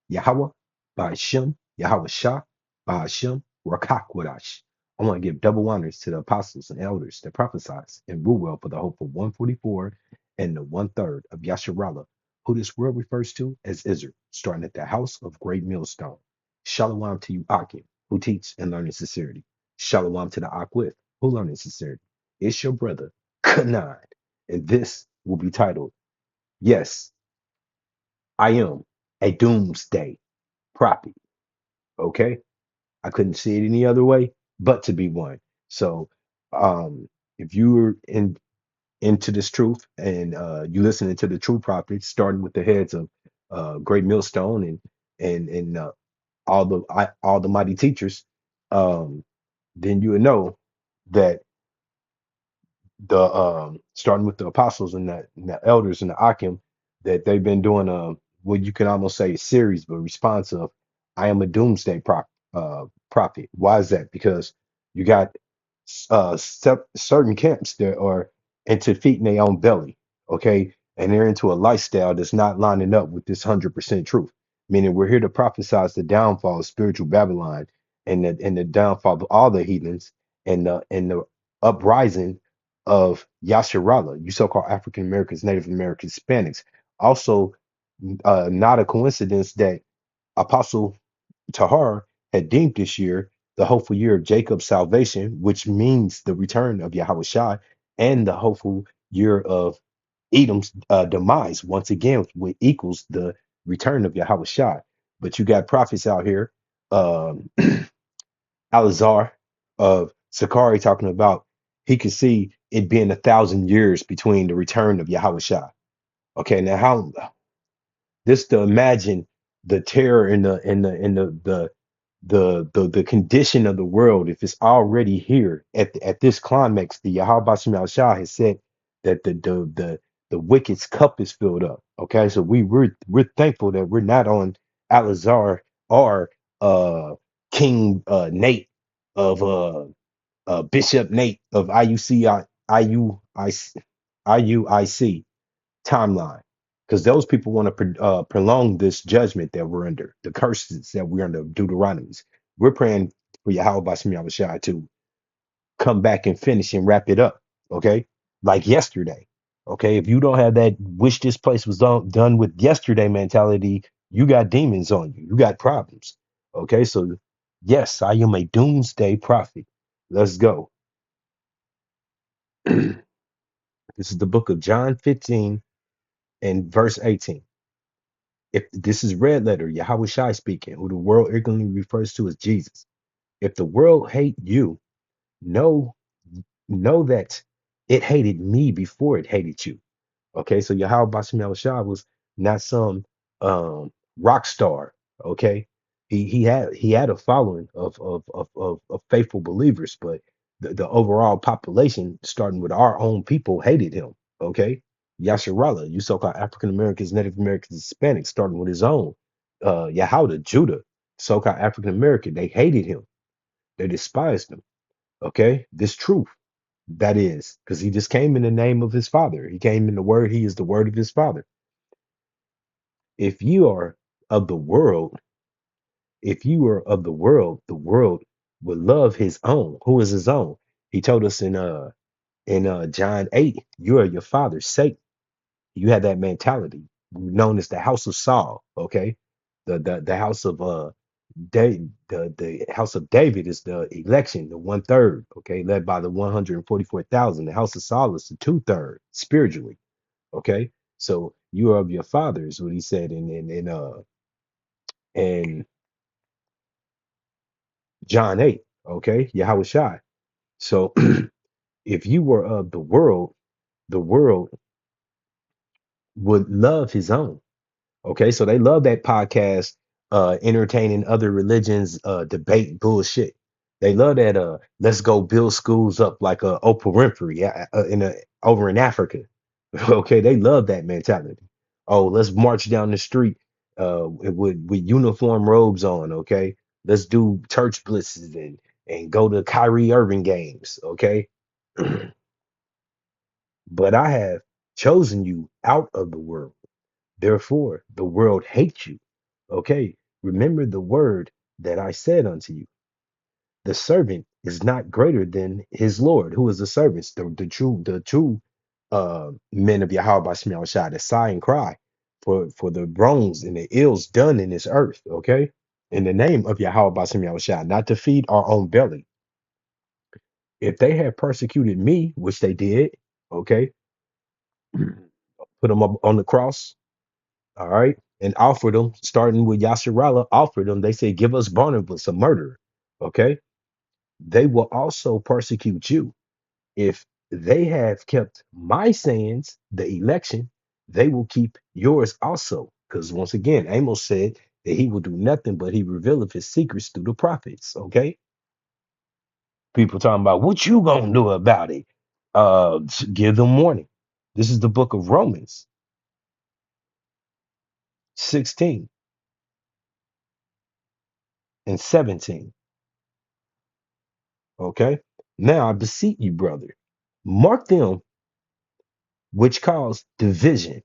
Yahweh, Ba'ashem, Yahweh Shah, Ba'ashem, Rakakwadash. I want to give double honors to the apostles and elders that prophesied and rule well for the hope of 144 and the one third of Yasharallah, who this word refers to as Israel, starting at the house of great millstone. Shalom to you, Akim, who teach and learn in sincerity. Shalom to the Akwith, who learn in sincerity. It's your brother, Kanad, and this will be titled, Yes, I Am a Doomsday Prophet. Okay? I couldn't see it any other way but to be one. So if you're into this truth and you listening to the true prophets, starting with the heads of Great Millstone and all the mighty teachers, then you would know that the starting with the apostles and the elders and the Akim, that they've been doing what you can almost say a series, but response of I am a doomsday prophet. Why is that? Because you got certain camps that are into feeding their own belly, okay, and they're into a lifestyle that's not lining up with this 100% truth. Meaning, we're here to prophesize the downfall of spiritual Babylon and the downfall of all the heathens and the uprising of Yasharala, you so-called African Americans, Native Americans, Hispanics. Also, not a coincidence that Apostle Tahar had deemed this year the hopeful year of Jacob's salvation, which means the return of Yahweh Shai, and the hopeful year of Edom's demise, once again, which equals the return of Yahweh Shai. But you got prophets out here, um, Alazar of Sakari talking about he could see it being 1,000 years between the return of Yahweh Shai. Okay, now how just to imagine the terror and the condition of the world if it's already here at this climax. The Yahweh Bashim Shah has said that the wicked's cup is filled up. Okay, so we're thankful that we're not on Alazar or King Nate of Bishop Nate of IUIC timeline, because those people want to prolong this judgment that we're under, the curses that we're under, Deuteronomies. We're praying for Yahweh Bashim Yahushua to come back and finish and wrap it up, okay? Like yesterday, okay? If you don't have that wish this place was done with yesterday mentality, you got demons on you. You got problems, okay? So, yes, I am a doomsday prophet. Let's go. This is the book of John 15 and verse 18. If this is red letter, Yahweh Shai speaking, who the world ignorantly refers to as Jesus. If the world hate you, know know that it hated me before it hated you. Okay, so Yahweh Bashim Shah was not some rock star. Okay, he had a following of faithful believers, but the overall population, starting with our own people, hated him. Okay, Yasharallah, you so-called African Americans, Native Americans, Hispanics, starting with his own Yahuda, Judah, so-called African American, they hated him, they despised him. Okay, this truth. That is, because he just came in the name of his father. He came in the word. He is the word of his father. If you are of the world, if you are of the world will love his own. Who is his own? He told us in John 8, you are your father's sake. You have that mentality, known as the house of Saul. Okay. The house of the house of David is the election, the one third, okay, led by the 144,000. The house of Saul is the two-third spiritually. Okay. So you are of your fathers, what he said in John 8. Okay, Yahweh Shai. So if you were of the world would love his own. Okay, so they love that podcast, entertaining other religions, debate bullshit. They love that. Let's go build schools up like Oprah Winfrey over in Africa. Okay, they love that mentality. Oh, let's march down the street with uniform robes on. Okay, let's do church blitzes and go to Kyrie Irving games. Okay, but I have chosen you out of the world. Therefore, the world hates you. Okay, remember the word that I said unto you. The servant is not greater than his Lord. Who is the servants? The true men of Yahweh by Shemel Shai that sigh and cry for the wrongs and the ills done in this earth. Okay, in the name of Yahweh by Shemel Shai, not to feed our own belly. If they had persecuted me, which they did, okay, put them up on the cross, all right, and offered them, starting with Yasharallah, offered them. They said, "Give us Barnabas, a murderer." Okay, they will also persecute you. If they have kept my sayings, the election, they will keep yours also. Because once again, Amos said that he will do nothing but he revealeth his secrets through the prophets. Okay. People talking about what you gonna do about it. Give them warning. This is the book of Romans 16 and 17. Okay. Now I beseech you, brother, mark them which cause division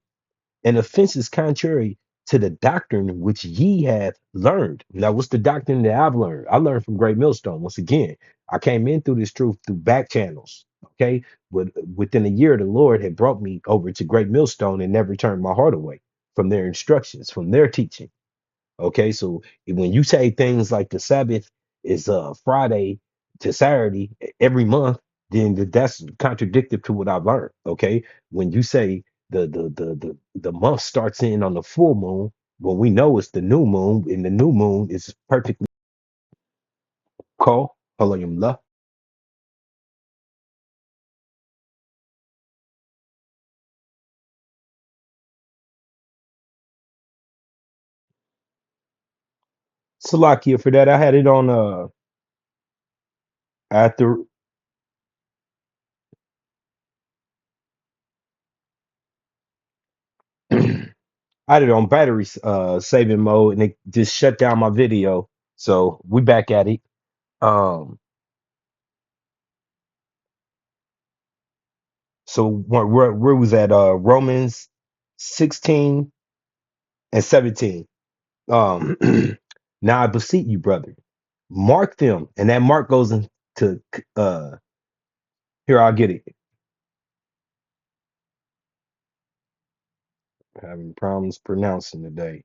and offenses contrary to the doctrine which ye have learned. Now, what's the doctrine that I've learned? I learned from Great Millstone. Once again, I came in through this truth through back channels. Okay. But within a year, the Lord had brought me over to Great Millstone and never turned my heart away from their instructions, from their teaching. Okay, so when you say things like the Sabbath is Friday to Saturday every month, then that's contradictory to what I've learned. Okay, when you say the month starts in on the full moon, well, we know it's the new moon, and the new moon is perfectly called Halayimullah. Salakia for that. I had it on after I had it on battery saving mode, and it just shut down my video. So we back at it. Um, So where was that? Romans 16 and 17. Um, now I beseech you, brother, mark them, and that mark goes into here. I'll get it. Having problems pronouncing today.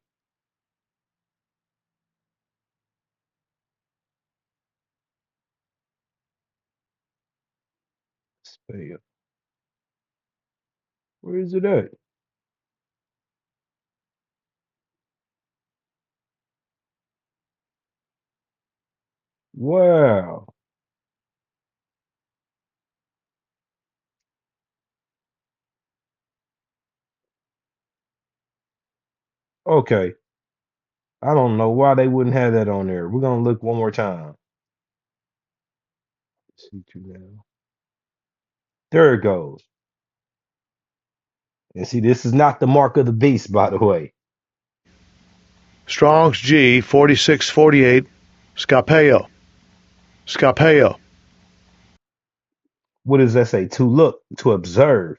Spell. Where is it at? Wow. Okay. I don't know why they wouldn't have that on there. We're gonna look one more time. See you now. There it goes. And see, this is not the mark of the beast, by the way. Strong's G 4648, Scapeo, Scapeo. What does that say? To look, to observe.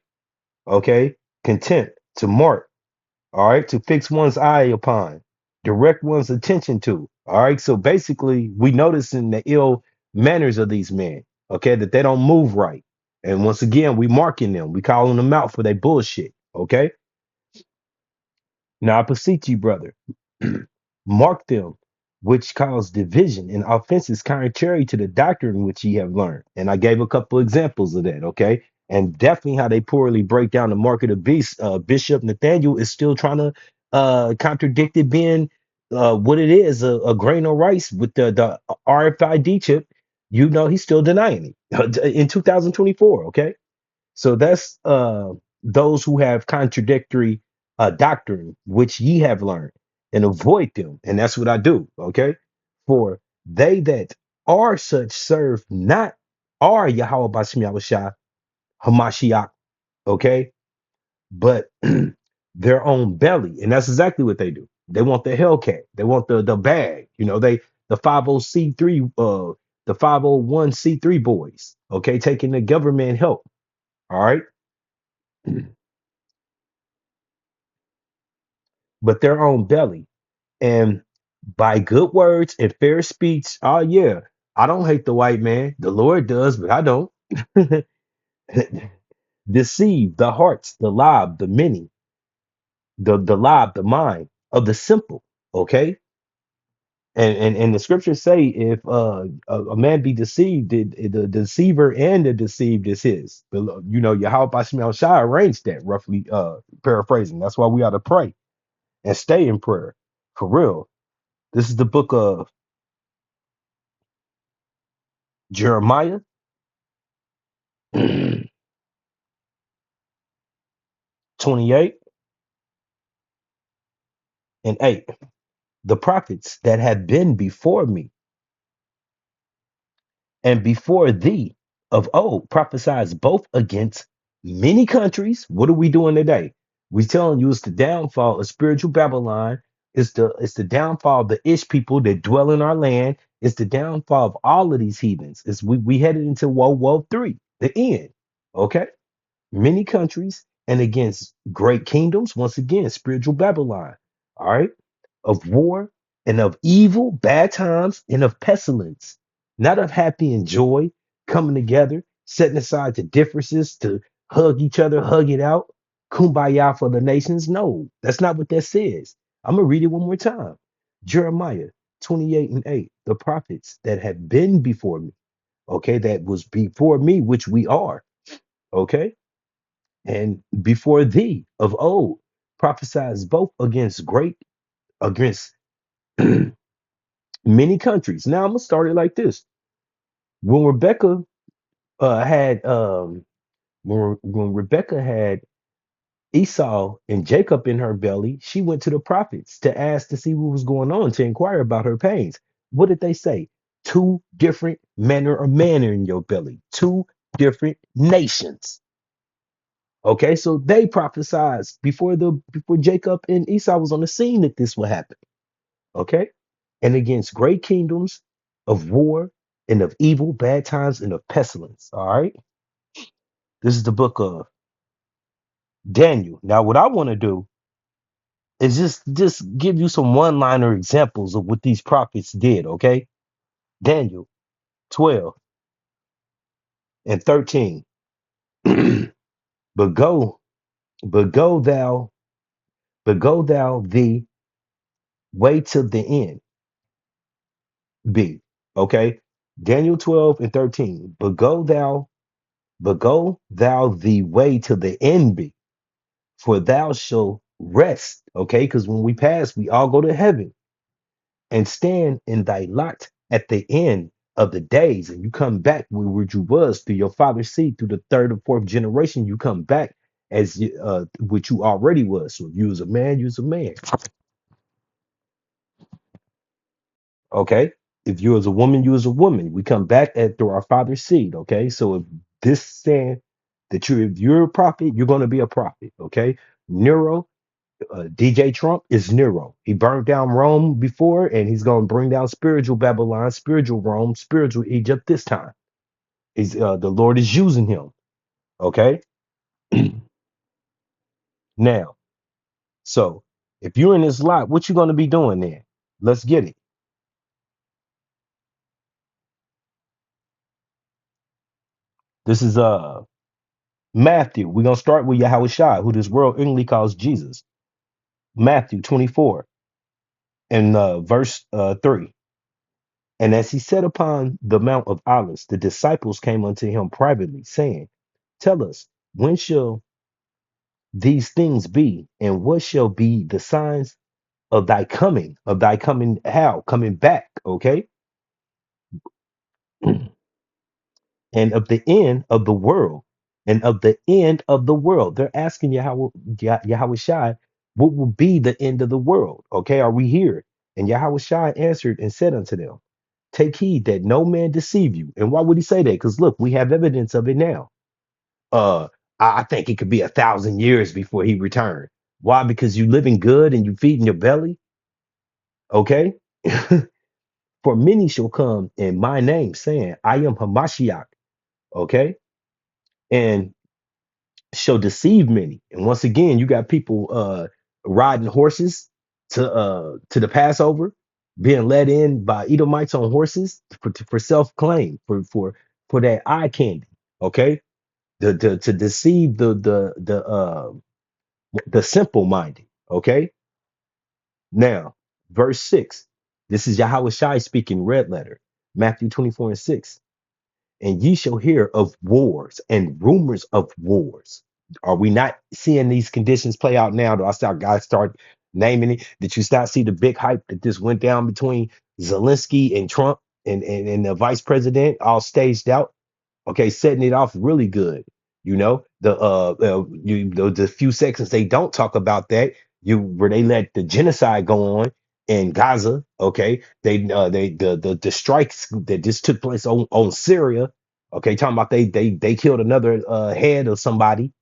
Okay, content, to mark, all right, to fix one's eye upon, direct one's attention to. All right, so basically, we notice in the ill manners of these men, okay, that they don't move right. And once again, we marking them, we calling them out for their bullshit. Okay, now I beseech you, brother, mark them which cause division and offenses contrary to the doctrine which ye have learned. And I gave a couple examples of that, okay? And definitely how they poorly break down the mark of the beast. Bishop Nathaniel is still trying to contradict it being what it is, a grain of rice with the RFID chip. You know, he's still denying it in 2024, okay? So that's those who have contradictory doctrine, which ye have learned, and avoid them. And that's what I do. Okay. For they that are such serve not are Yahweh Bashem Yahushua Hamashiach, okay, but their own belly. And that's exactly what they do. They want the Hellcat. They want the bag. You know, the 50C3 the 501c3 boys, okay, taking the government help. All right. But their own belly. And by good words and fair speech, oh yeah, I don't hate the white man. The Lord does, but I don't. Deceive the hearts, the lob, the many, the lob, the mind of the simple. Okay. And the scriptures say if a man be deceived, the deceiver and the deceived is his. Yahweh Bashim Shai arranged that, roughly paraphrasing. That's why we ought to pray and stay in prayer. For real. This is the book of Jeremiah 28 and 8. The prophets that have been before me and before thee of old prophesies both against many countries. What are we doing today? We telling you it's the downfall of spiritual Babylon. It's the downfall of the Ish people that dwell in our land. It's the downfall of all of these heathens. It's we headed into World War III, the end. Okay, many countries and against great kingdoms. Once again, spiritual Babylon. All right, of war and of evil, bad times, and of pestilence, not of happy and joy coming together, setting aside the differences to hug each other, hug it out, kumbaya for the nations. No, that's not what that says. I'm going to read it one more time. Jeremiah 28 and 8, the prophets that have been before me, okay, that was before me, which we are, okay, and before thee of old, prophesies both against many countries. Now I'm gonna start it like this. When Rebecca had when Rebecca had Esau and Jacob in her belly, she went to the prophets to ask to see what was going on, to inquire about her pains. What did they say? Two different manner of manner in your belly, two different nations. Okay, so they prophesied before Jacob and Esau was on the scene that this would happen. Okay, and against great kingdoms of war and of evil, bad times, and of pestilence. All right, this is the book of Daniel. Now, what I want to do is just give you some one-liner examples of what these prophets did. Okay, Daniel 12 and 13. but go, but go thou, but go thou the way to the end. B. Okay, Daniel 12 and 13. But go thou the way to the end. B, for thou shalt rest. Okay, because when we pass, we all go to heaven and stand in thy lot at the end of the days, and you come back where you was through your father's seed, through the third or fourth generation. You come back as what you already was. So if you was a man, you was a man. Okay, if you was a woman, you was a woman. We come back through our father's seed. Okay, so if this saying that if you're a prophet, you're going to be a prophet. Okay, Nero DJ Trump is Nero. He burned down Rome before, and he's going to bring down spiritual Babylon, spiritual Rome, spiritual Egypt this time. He's the Lord is using him. Okay. Now, so if you're in this lot, what you going to be doing there? Let's get it. This is Matthew. We're gonna start with Yahweh Shai, who this world English calls Jesus. Matthew 24 and verse 3. And as he sat upon the Mount of Olives, the disciples came unto him privately, saying, Tell us, when shall these things be, and what shall be the signs of thy coming? Of thy coming, how? Coming back, okay? And of the end of the world. And of the end of the world. They're asking Yahweh Shai, what will be the end of the world? Okay, are we here? And Yahweh Shai answered and said unto them, Take heed that no man deceive you. And why would he say that? Because look, we have evidence of it now. Uh, I think it could be 1,000 years before he returned. Why? Because you living good and you feeding your belly. Okay. For many shall come in my name, saying, I am Hamashiach. Okay. And shall deceive many. And once again, you got people riding horses. to the Passover, being led in by Edomites on horses for self claim for that eye candy. Okay, to deceive the simple minded. Okay, now verse 6. This is Yahweh Shai speaking, red letter, Matthew 24:6. And ye shall hear of wars and rumors of wars. Are we not seeing these conditions play out now? Do I start guys start naming it? Did you start see the big hype that just went down between Zelensky and Trump and the vice president all staged out? Okay, setting it off really good. The few seconds they don't talk about that, where they let the genocide go on in Gaza. Okay, the strikes that just took place on Syria. Okay, talking about they killed another head of somebody.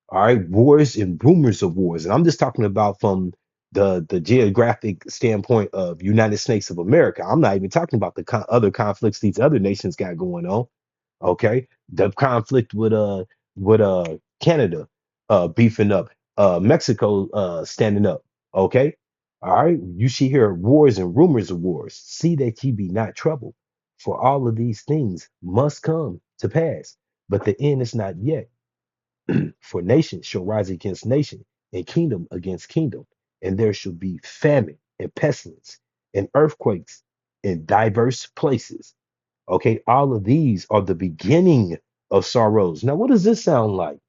All right, wars and rumors of wars, and I'm just talking about from the geographic standpoint of United States of America. I'm not even talking about the other conflicts these other nations got going on. Okay, the conflict with Canada beefing up, Mexico standing up. Okay, all right, you see here wars and rumors of wars. See that ye be not troubled, for all of these things must come to pass, but the end is not yet. For nation shall rise against nation, and kingdom against kingdom, and there shall be famine and pestilence and earthquakes in diverse places. Okay, all of these are the beginning of sorrows. Now, what does this sound like?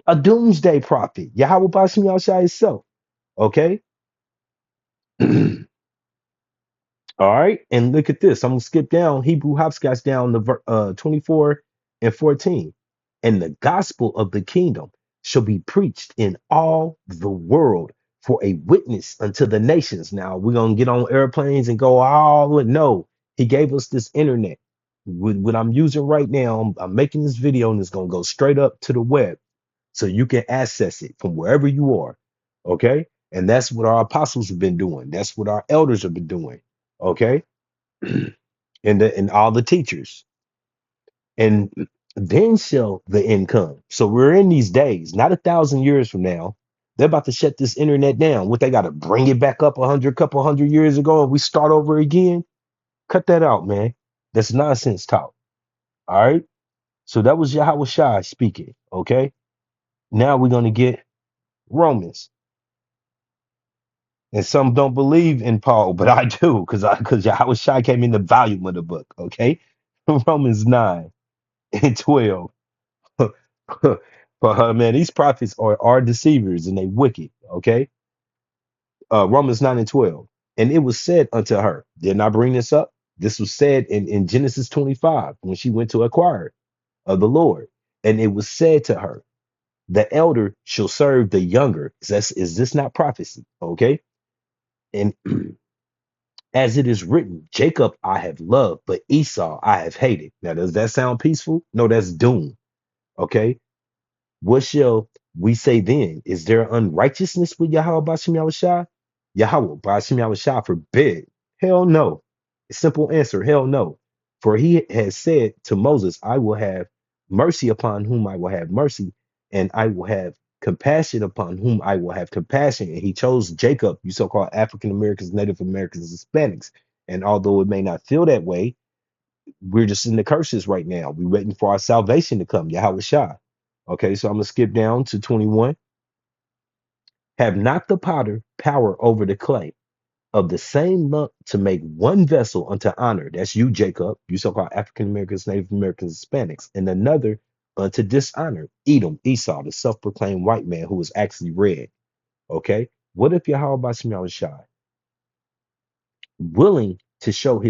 A doomsday prophet, Yahweh Bashim Yahshai itself. Okay, all right, and look at this. I'm gonna skip down Hebrew hopscotch down to 24 and 14. And the gospel of the kingdom shall be preached in all the world for a witness unto the nations. Now we're gonna get on airplanes and go all no. He gave us this internet. With what I'm using right now, I'm making this video and it's gonna go straight up to the web so you can access it from wherever you are. Okay. And that's what our apostles have been doing. That's what our elders have been doing. Okay. And all the teachers. And then shall the end come. So we're in these days, not 1,000 years from now. They're about to shut this internet down. What they got to bring it back up couple hundred years ago and we start over again? Cut that out, man. That's nonsense talk. All right. So that was Yahweh Shai speaking. Okay. Now we're going to get Romans. And some don't believe in Paul, but I do because Yahweh Shai came in the volume of the book. Okay. Romans 9 and 12. But man, these prophets are deceivers and they wicked. Okay. Romans 9 and 12. And it was said unto her, didn't I bring this up? This was said in Genesis 25 when she went to inquire of the Lord. And it was said to her, the elder shall serve the younger. Is this not prophecy? Okay. And as it is written, Jacob I have loved, but Esau I have hated. Now, does that sound peaceful? No, that's doom. Okay. What shall we say then? Is there unrighteousness with Yahweh Bashim Yahushua? Yahweh Bashim Yahushua forbid. Hell no. Simple answer, hell no. For he has said to Moses, I will have mercy upon whom I will have mercy, and I will have compassion upon whom I will have compassion. And he chose Jacob, you so-called African Americans, Native Americans, Hispanics. And although it may not feel that way, we're just in the curses right now. We're waiting for our salvation to come, Yahweh Shah. Okay, so I'm gonna skip down to 21. Have not the potter power over the clay of the same lump to make one vessel unto honor? That's you, Jacob, you so-called African Americans, Native Americans, Hispanics, and another unto dishonor, Edom, Esau, the self-proclaimed white man who was actually red. Okay, what if Yahweh Bashim Shai willing to show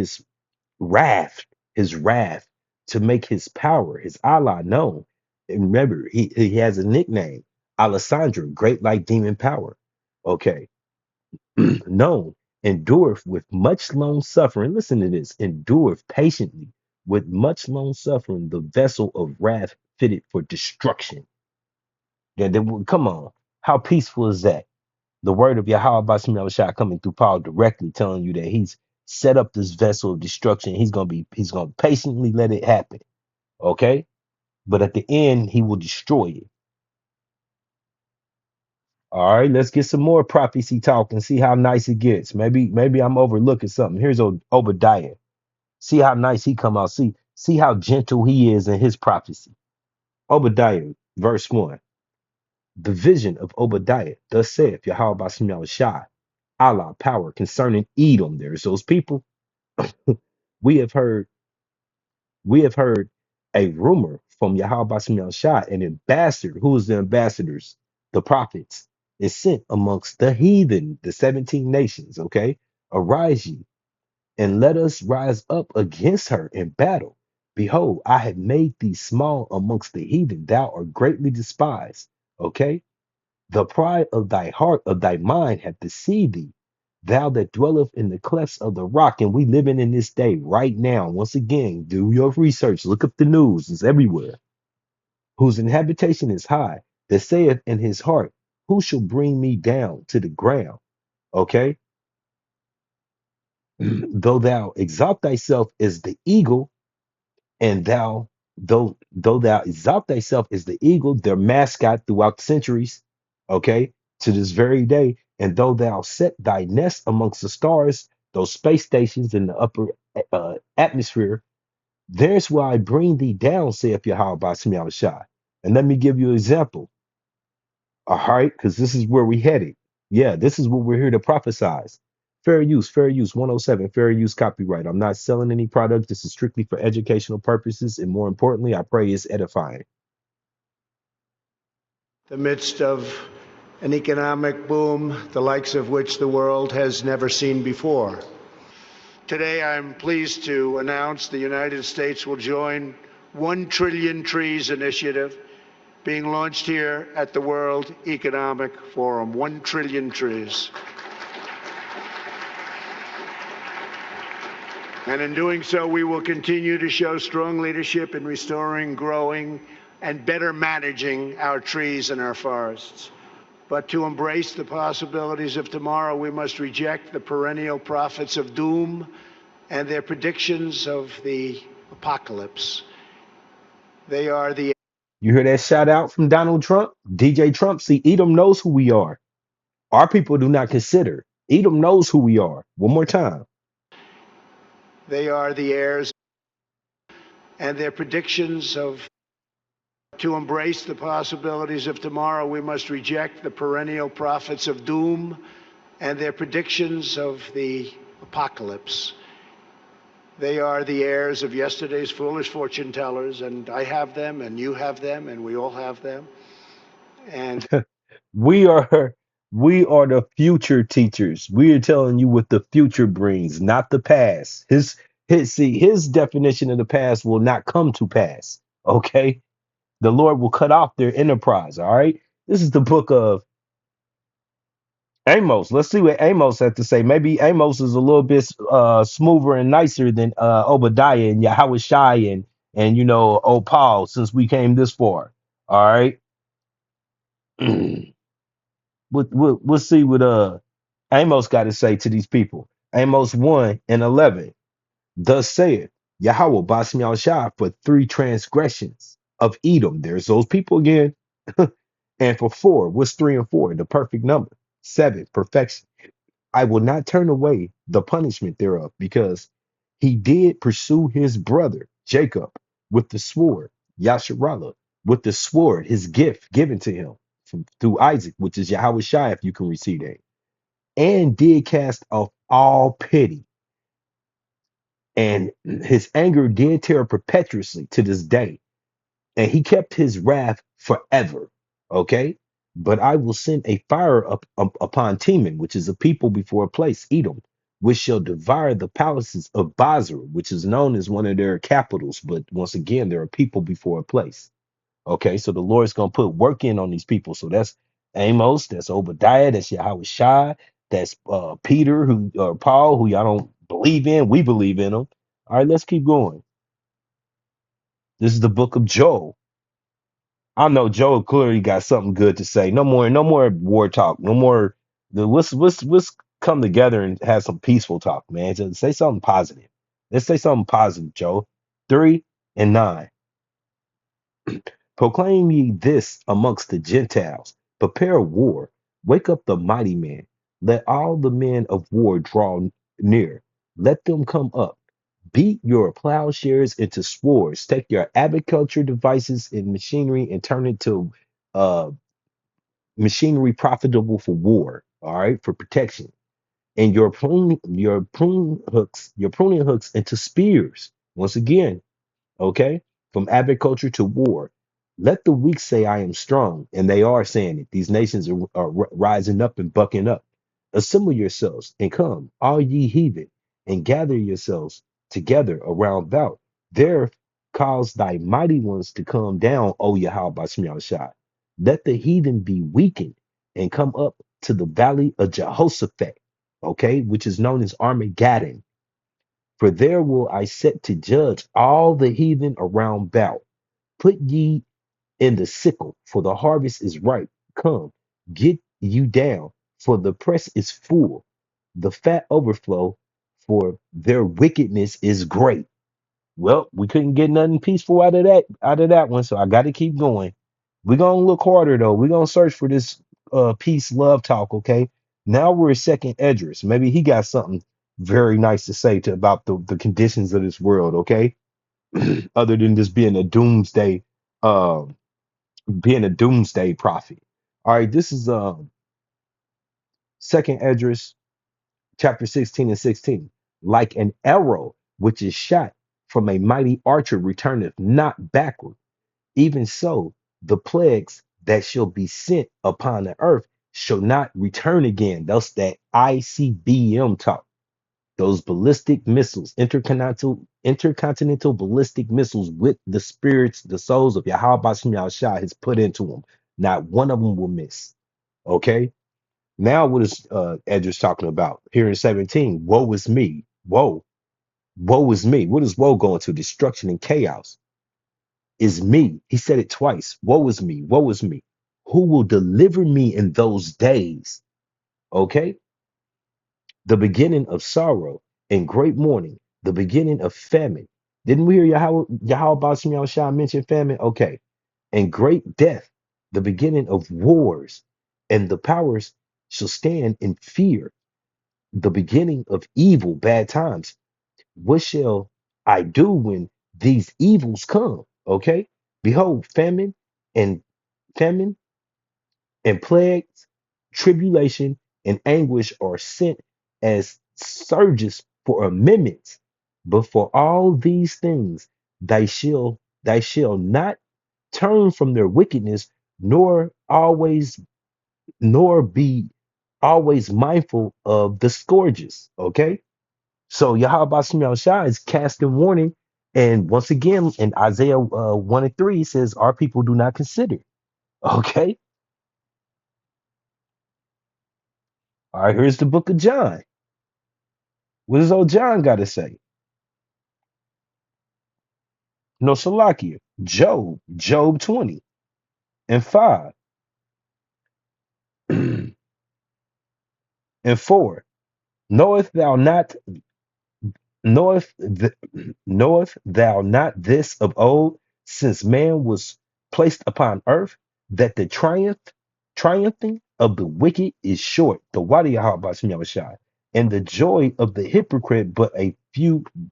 wrath, his wrath, to make his power, his Allah known. And remember, he has a nickname, Alessandro, great like demon power. Okay, known, endureth with much long suffering. Listen to this, endureth patiently with much long suffering the vessel of wrath fitted for destruction. Come on, how peaceful is that? The word of Yahweh Bashim Yahushua coming through Paul directly telling you that he's set up this vessel of destruction. He's gonna patiently let it happen. Okay? But at the end, he will destroy it. All right, let's get some more prophecy talk and see how nice it gets. Maybe I'm overlooking something. Here's Obadiah. See how nice he come out. See how gentle he is in his prophecy. Obadiah, verse 1. The vision of Obadiah, thus saith Yahweh Bashem Shai, Allah power concerning Edom. There's those people. We have heard, we have heard a rumor from Yahweh Bashem Shai, an ambassador. Who is the ambassadors? The prophets is sent amongst the heathen, the 17 nations. Okay. Arise ye and let us rise up against her in battle. Behold, I have made thee small amongst the heathen. Thou art greatly despised. Okay. The pride of thy heart, of thy mind, hath deceived thee. Thou that dwelleth in the clefts of the rock, and we living in this day right now. Once again, do your research, look up the news, it's everywhere. Whose inhabitation is high, that saith in his heart, who shall bring me down to the ground? Okay, though thou exalt thyself as the eagle, and though thou exalt thyself as the eagle, their mascot throughout the centuries, okay, to this very day, and though thou set thy nest amongst the stars, those space stations in the upper atmosphere, there's why I bring thee down, saith Yahweh by Shai. And let me give you an example. All right, because this is where we headed. Yeah, this is what we're here to prophesize. Fair use 107, fair use copyright. I'm not selling any product. This is strictly for educational purposes. And more importantly, I pray it's edifying. The midst of an economic boom, the likes of which the world has never seen before. Today, I'm pleased to announce the United States will join 1 Trillion Trees initiative being launched here at the World Economic Forum. 1 trillion trees. And in doing so, we will continue to show strong leadership in restoring, growing, and better managing our trees and our forests. But to embrace the possibilities of tomorrow, we must reject the perennial prophets of doom and their predictions of the apocalypse. They are the You hear that shout out from Donald Trump? DJ Trump, see, Edom knows who we are. Our people do not consider. Edom knows who we are. One more time. they are the heirs, and their predictions of to embrace the possibilities of tomorrow, we must reject the perennial prophets of doom and their predictions of the apocalypse. They are the heirs of yesterday's foolish fortune tellers, and I have them, and you have them, and we all have them. And We are we are the future teachers. We are telling you what the future brings, not the past. His definition of the past will not come to pass. Okay. The Lord will cut off their enterprise. All right. This is the book of Amos. Let's see what Amos has to say. Maybe Amos is a little bit smoother and nicer than Obadiah and Yahweh Shai and old Paul, since we came this far. All right. We'll see what Amos got to say to these people. Amos 1 and 11. Thus saith Yahweh Bashem Shai, for 3 transgressions of Edom. There's those people again. And for 4, what's 3 and 4? The perfect number. 7, perfection. I will not turn away the punishment thereof, because he did pursue his brother Jacob with the sword, Yasharallah, with the sword, his gift given to him through Isaac, which is Yahweh Shai, if you can receive that, and did cast off all pity. And his anger did tear perpetuously to this day, and he kept his wrath forever. Okay. But I will send a fire upon Teman, which is a people before a place, Edom, which shall devour the palaces of Basra, which is known as one of their capitals. But once again, there are people before a place. Okay. So the Lord's going to put work in on these people. So that's Amos, that's Obadiah, that's Yahweh Shai, that's Peter, who or Paul, who y'all don't believe in. We believe in them. All right, let's keep going. This is the book of Joel. I know Joe clearly got something good to say. No more war talk. No more. Let's come together and have some peaceful talk, man. Just say something positive. Let's say something positive, Joe. 3 and 9. Proclaim ye this amongst the Gentiles. Prepare war. Wake up the mighty man. Let all the men of war draw near. Let them come up. Beat your plowshares into swords. Take your agriculture devices and machinery and turn it to uh, machinery profitable for war. All right, for protection. And your pruning hooks into spears. Once again, okay? From agriculture to war. Let the weak say, I am strong. And they are saying it. These nations are rising up and bucking up. Assemble yourselves and come, all ye heathen, and gather yourselves together around about. There cause thy mighty ones to come down, O Yahweh Shai. Let the heathen be weakened and come up to the valley of Jehoshaphat, okay, which is known as Armageddon. For there will I set to judge all the heathen around about. Put ye in the sickle, for the harvest is ripe. Come, get you down, for the press is full. The fat overflow, for their wickedness is great. Well, we couldn't get nothing peaceful out of that one, so I got to keep going. We're gonna look harder though. We're gonna search for this peace love talk. Okay, now we're at second Edris. Maybe he got something very nice to say to about the conditions of this world. Okay, other than just um being a doomsday prophet. All right, this is second Edris chapter 16 and 16. Like an arrow which is shot from a mighty archer returneth not backward. Even so, the plagues that shall be sent upon the earth shall not return again. That's that ICBM talk. Those ballistic missiles, intercontinental ballistic missiles with the spirits, the souls of Yahweh Bashem Yahushua has put into them. Not one of them will miss. Okay. Now, what is Edris talking about here in 17? Woe is me. Woe is me. What is woe going to? Destruction and chaos is me. He said it twice. Woe is me. Woe is me. Who will deliver me in those days? Okay. The beginning of sorrow and great mourning, the beginning of famine. Didn't we hear Yahweh Bashem Yahushua mention famine? Okay. And great death, the beginning of wars, and the powers shall stand in fear, the beginning of evil, bad times. What shall I do when these evils come? Okay. Behold, and famine and plagues, tribulation and anguish are sent as surges for a minute. But for all these things, they shall not turn from their wickedness, nor be always mindful of the scourges. Okay. So Yahweh Shai Shai is casting warning. And once again, in Isaiah 1 and 3 says, our people do not consider. Okay. All right. Here's the book of John. What does old John got to say? No, Salakia. Job 20 and 5 and 4. Knoweth thou not knoweth th- knoweth thou not this of old, since man was placed upon earth, that the triumphing of the wicked is short, the wadi Shai, and the joy of the hypocrite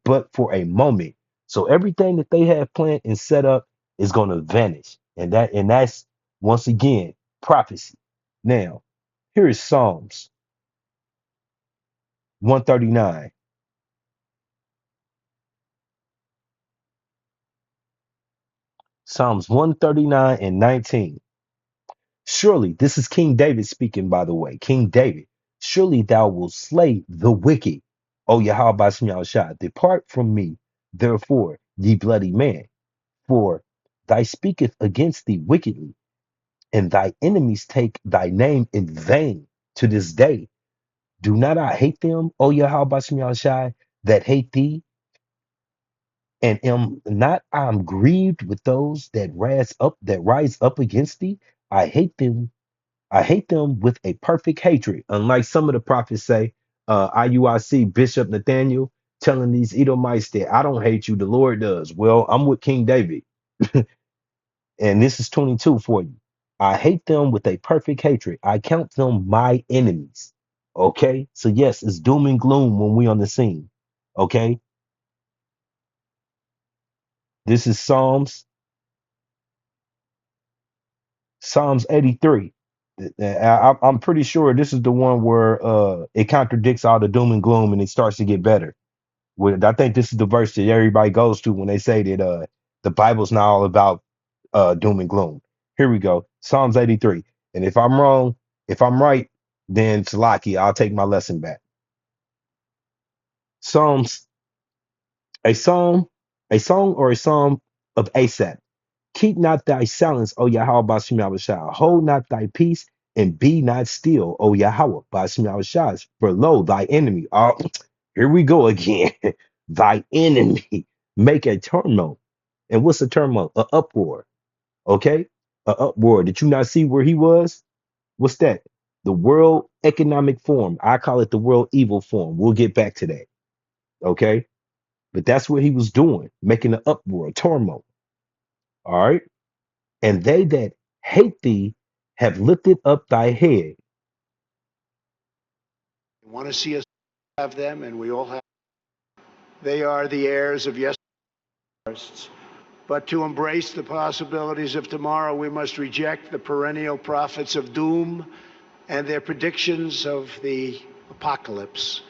but for a moment. So everything that they have planned and set up is going to vanish, and that's once again prophecy. Now, here is Psalms 139. Psalms 139 and 19. Surely, this is King David speaking, by the way. King David, surely thou wilt slay the wicked. O Yahweh Bashem Yahushua, depart from me, therefore, ye bloody man. For thy speaketh against thee wickedly, and thy enemies take thy name in vain to this day. Do not I hate them, O Yahweh Bashem Yahushua, that hate thee? And am not I'm grieved with those that rise up against thee? I hate them I hate them with a perfect hatred. Unlike some of the prophets say, IUIC Bishop Nathaniel telling these Edomites that I don't hate you, the Lord does. Well, I'm with King David, and this is 22 for you. I hate them with a perfect hatred. I count them my enemies. Okay. So yes, it's doom and gloom when we on the scene. Okay. This is Psalms 83. I'm pretty sure this is the one where it contradicts all the doom and gloom and it starts to get better. I think this is the verse that everybody goes to when they say that the Bible's not all about doom and gloom. Here we go. Psalms 83. And if I'm wrong, if I'm right, then Salaki, I'll take my lesson back. Psalms, a psalm, a song or a psalm of Asaph. Keep not thy silence, O Yahweh Bashim Yahushua. Hold not thy peace and be not still, O Yahweh Bashim Yahushua. For lo, thy enemy. Oh, here we go again. Thy enemy make a turmoil. And what's a turmoil? An uproar. Okay? An uproar. Did you not see where he was? What's that? The World Economic Forum. I call it the World Evil Forum. We'll get back to that. Okay? But that's what he was doing, making an uproar, a turmoil. All right? And they that hate thee have lifted up thy head. You want to see us have them, and we all have. They are the heirs of yesterday. But to embrace the possibilities of tomorrow, we must reject the perennial prophets of doom and their predictions of the apocalypse.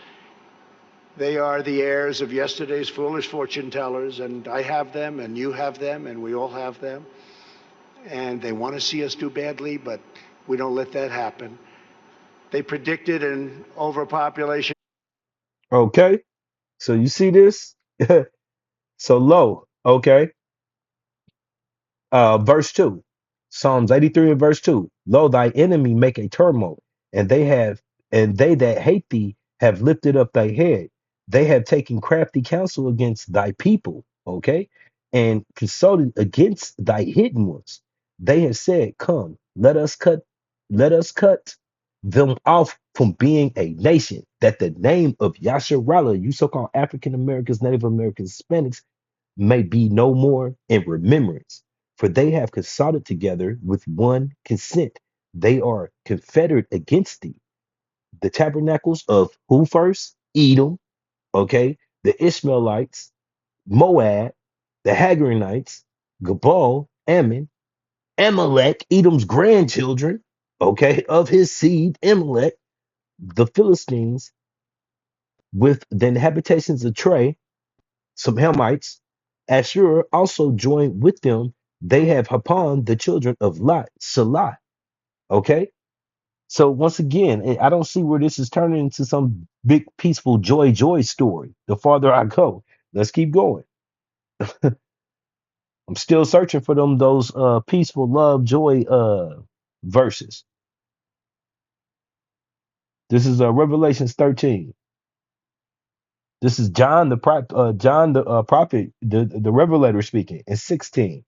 They are the heirs of yesterday's foolish fortune tellers, and I have them, and you have them, and we all have them. And they want to see us do badly, but we don't let that happen. They predicted an overpopulation. Okay? So you see this? So low. Okay. Verse 2. Psalms 83 and verse 2. Lo, thy enemy make a turmoil, and they that hate thee have lifted up thy head. They have taken crafty counsel against thy people, okay, and consulted against thy hidden ones. They have said, Come, let us cut them off from being a nation, that the name of Yasharallah, you so-called African Americans, Native Americans, Hispanics, may be no more in remembrance. For they have consulted together with one consent. They are confederate against thee. The tabernacles of who first? Edom, okay? The Ishmaelites, Moab, the Hagarites, Gabal, Ammon, Amalek, Edom's grandchildren, okay, of his seed, Amalek, the Philistines, with the inhabitations of Trey, some Hamites. Ashur also joined with them. They have upon the children of Lot, Salah. Okay. So once again, I don't see where this is turning into some big peaceful joy story. The farther I go, let's keep going. I'm still searching for those peaceful love joy verses. This is Revelations 13. This is John the prophet, the revelator speaking in 16.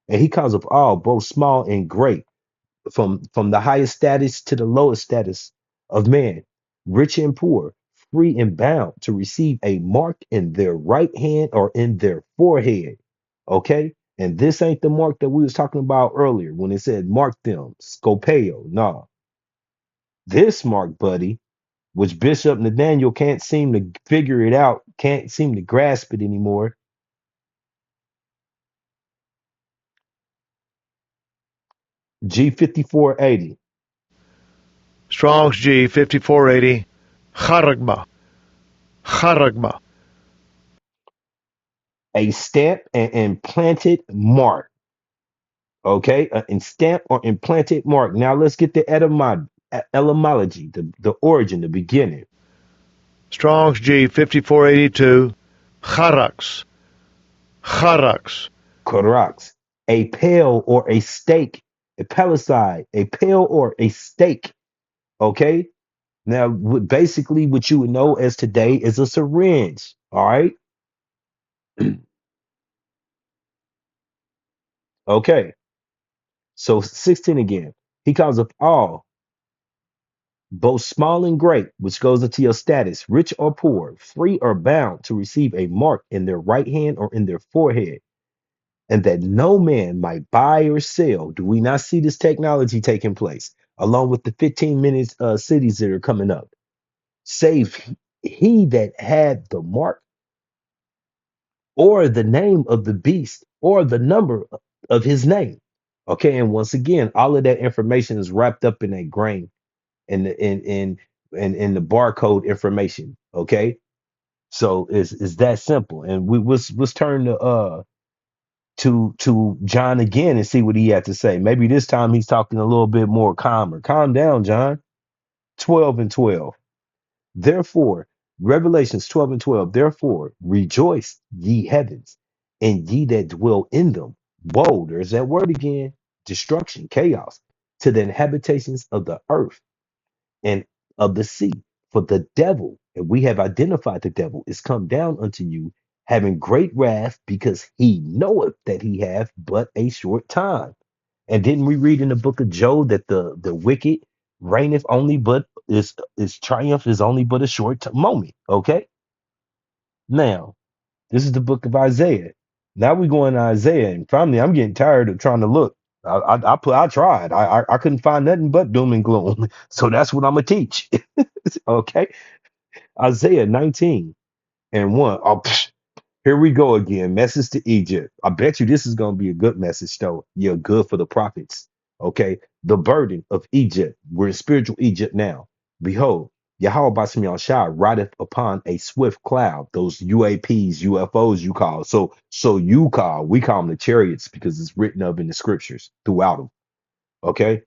And he comes of all, both small and great, from the highest status to the lowest status of man, rich and poor, free and bound to receive a mark in their right hand or in their forehead. Okay? And this ain't the mark that we was talking about earlier when it said mark them, scopeo. No. This mark, buddy, which Bishop Nathaniel can't seem to figure it out, can't seem to grasp it anymore. G5480. Strong's G 5480. Charagma. Charagma. A stamp and implanted mark. Okay, an stamp or implanted mark. Now let's get the etymology, the origin, the beginning. Strong's G 5482. Charax. Charax. Korax, a pail or a stake, a palicide, a pail or a stake. Okay, now basically what you would know as today is a syringe. All right, okay. So 16 again. He calls of all, both small and great, which goes into your status, rich or poor, free or bound to receive a mark in their right hand or in their forehead. and that no man might buy or sell. Do we not see this technology taking place along with the 15 minutes cities that are coming up? Save he that had the mark or the name of the beast or the number of his name. Okay, and once again, all of that information is wrapped up in that grain and in the barcode information. Okay, so it's that simple. And let's turn to John again and see what he had to say. Maybe this time he's talking a little bit more calmer. Calm down, John. 12 and 12. Therefore, Revelations 12 and 12. Therefore, rejoice, ye heavens, and ye that dwell in them. Whoa, there's that word again. Destruction, chaos, to the inhabitations of the earth and of the sea. For the devil, and we have identified the devil, is come down unto you, having great wrath, because he knoweth that he hath but a short time. And didn't we read in the book of Job that the wicked reigneth only, but his triumph is only but a short moment? Okay, now this is the book of Isaiah. Now we go into Isaiah, and finally, I'm getting tired of trying to look. I tried. I couldn't find nothing but doom and gloom. So that's what I'm gonna teach. Okay, Isaiah 19 and 1. Oh, here we go again. Message to Egypt. I bet you this is gonna be a good message, though. Yeah, good for the prophets. Okay, the burden of Egypt. We're in spiritual Egypt now. Behold, Yahweh Basmi Shai rideth upon a swift cloud. Those UAPs, UFOs you call. We call them the chariots because it's written of in the scriptures throughout them. Okay,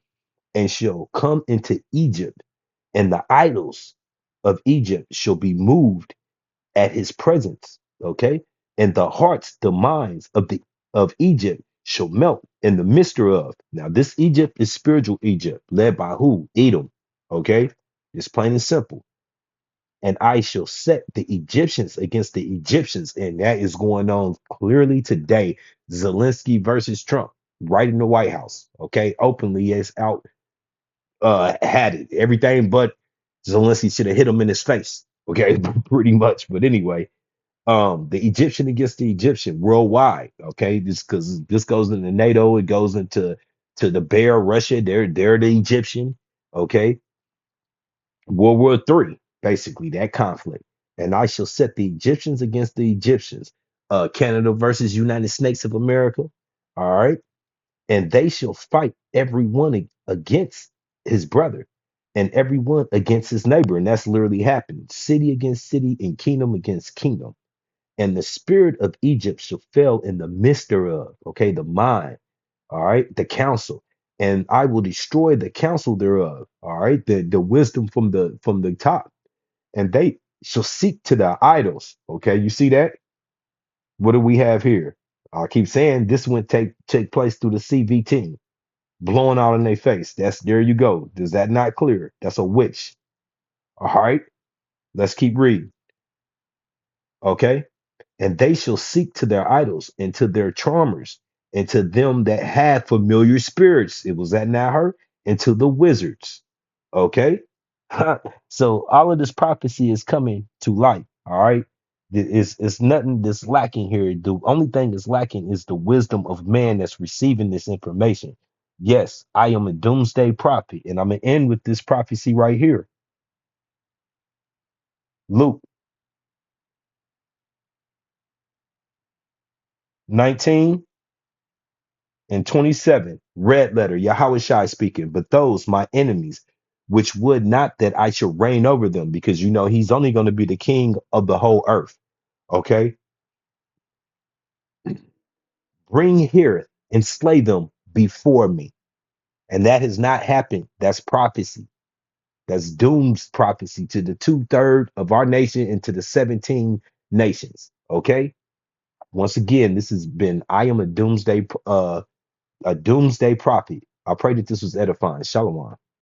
and shall come into Egypt, and the idols of Egypt shall be moved at his presence. Okay, and the hearts, the minds of Egypt shall melt in the midst of. Now, this Egypt is spiritual Egypt, led by who? Edom. Okay, it's plain and simple. And I shall set the Egyptians against the Egyptians, and that is going on clearly today. Zelensky versus Trump, right in the White House. Okay, openly is out. Had it everything, but Zelensky should have hit him in his face. Okay, pretty much. But anyway, the Egyptian against the Egyptian worldwide. Okay, just because this goes into NATO, it goes into the bear Russia. They're the Egyptian. Okay, World War III, basically that conflict. And I shall set the Egyptians against the Egyptians. Canada versus United States of America. All right, and they shall fight every one against his brother and every one against his neighbor. And that's literally happened. City against city and kingdom against kingdom. And the spirit of Egypt shall fail in the midst thereof. Okay, the mind, all right, the counsel. And I will destroy the counsel thereof. All right, the wisdom from the top. And they shall seek to their idols. Okay, you see that? What do we have here? I keep saying this went take place through the CVT, blowing out in their face. That's there you go. Is that not clear? That's a witch. All right, let's keep reading. Okay. And they shall seek to their idols and to their charmers and to them that have familiar spirits. It was that not her? And to the wizards. Okay. So all of this prophecy is coming to light. All right. It's nothing that's lacking here. The only thing that's lacking is the wisdom of man that's receiving this information. Yes, I am a doomsday prophet, and I'm gonna end with this prophecy right here. Luke 19 and 27, red letter, Yahweh Shai speaking, but those my enemies, which would not that I should reign over them, because you know he's only going to be the king of the whole earth. Okay, bring here and slay them before me. And that has not happened. That's prophecy. That's doom's prophecy to the 2/3 of our nation and to the 17 nations. Okay. Once again, this has been I am a doomsday prophet. I pray that this was edifying. Shalom.